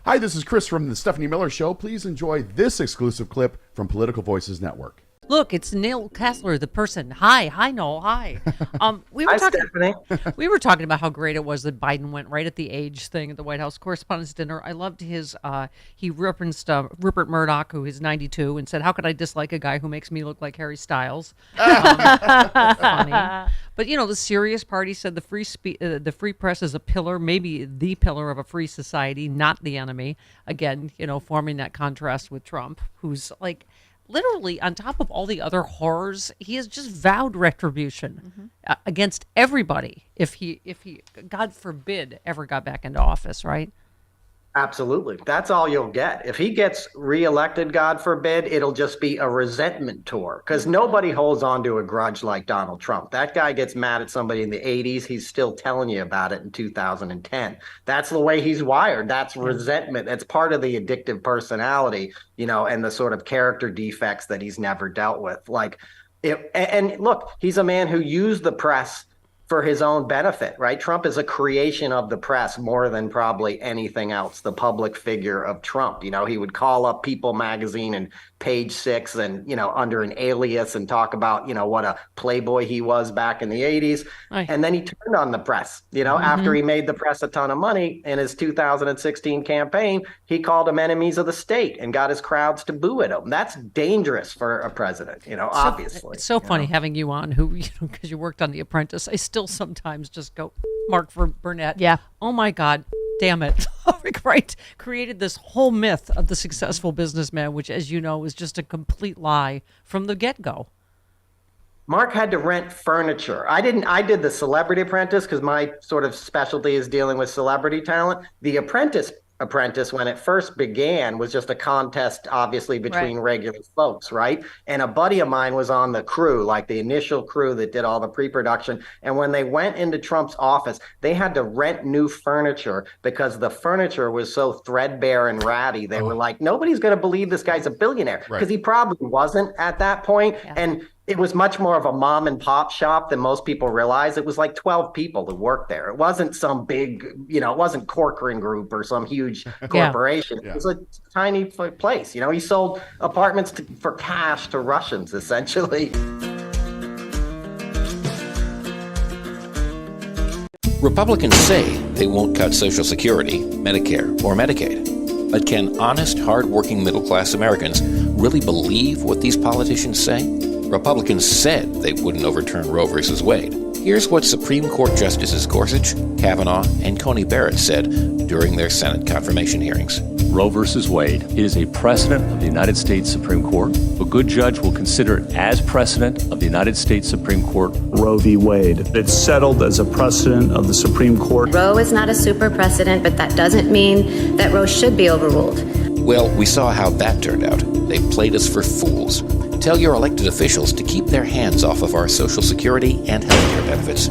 Hi, this is Chris from the Stephanie Miller Show. Please enjoy this exclusive clip from Political Voices Network. Look, it's Noel Casler, the person. Hi, Noel. Hi. Hi, Stephanie. We were talking about how great it was that Biden went right at the age thing at the White House Correspondents' Dinner. I loved his. He referenced Rupert Murdoch, who is 92, and said, "How could I dislike a guy who makes me look like Harry Styles?" Funny. But the serious party said the free press is a pillar, maybe the pillar of a free society, not the enemy. Again, forming that contrast with Trump, who's like, literally, on top of all the other horrors, he has just vowed retribution against everybody if he, God forbid, ever got back into office, right? Absolutely. That's all you'll get. If he gets reelected, God forbid, it'll just be a resentment tour because nobody holds on to a grudge like Donald Trump. That guy gets mad at somebody in the 80s. He's still telling you about it in 2010. That's the way he's wired. That's resentment. That's part of the addictive personality, and the sort of character defects that he's never dealt with. And look, he's a man who used the press for his own benefit, right? Trump is a creation of the press more than probably anything else, the public figure of Trump. He would call up People magazine and Page Six and, under an alias and talk about, what a playboy he was back in the 80s. Aye. And then he turned on the press, after he made the press a ton of money in his 2016 campaign, he called them enemies of the state and got his crowds to boo at him. That's dangerous for a president, obviously. It's so funny having you on who, because you worked on The Apprentice. I still sometimes just go, Mark Burnett. Yeah. Oh my God, damn it. Right. Created this whole myth of the successful businessman, which, as you know, is just a complete lie from the get-go. Mark had to rent furniture. I did the Celebrity Apprentice because my sort of specialty is dealing with celebrity talent. The Apprentice, when it first began, was just a contest, obviously, between regular folks, right? And a buddy of mine was on the crew, like the initial crew that did all the pre-production. And when they went into Trump's office, they had to rent new furniture because the furniture was so threadbare and ratty. They were like, nobody's going to believe this guy's a billionaire, because he probably wasn't at that point. Yeah. And it was much more of a mom and pop shop than most people realize. It was like 12 people who worked there. It wasn't some big, it wasn't Corcoran Group or some huge corporation. Yeah. It was a tiny place. He sold apartments for cash to Russians, essentially. Republicans say they won't cut Social Security, Medicare, or Medicaid. But can honest, hard-working middle-class Americans really believe what these politicians say? Republicans said they wouldn't overturn Roe v. Wade. Here's what Supreme Court Justices Gorsuch, Kavanaugh, and Coney Barrett said during their Senate confirmation hearings. Roe v. Wade. It is a precedent of the United States Supreme Court. A good judge will consider it as precedent of the United States Supreme Court. Roe v. Wade. It's settled as a precedent of the Supreme Court. Roe is not a super precedent, but that doesn't mean that Roe should be overruled. Well, we saw how that turned out. They played us for fools. Tell your elected officials to keep their hands off of our Social Security and health care benefits.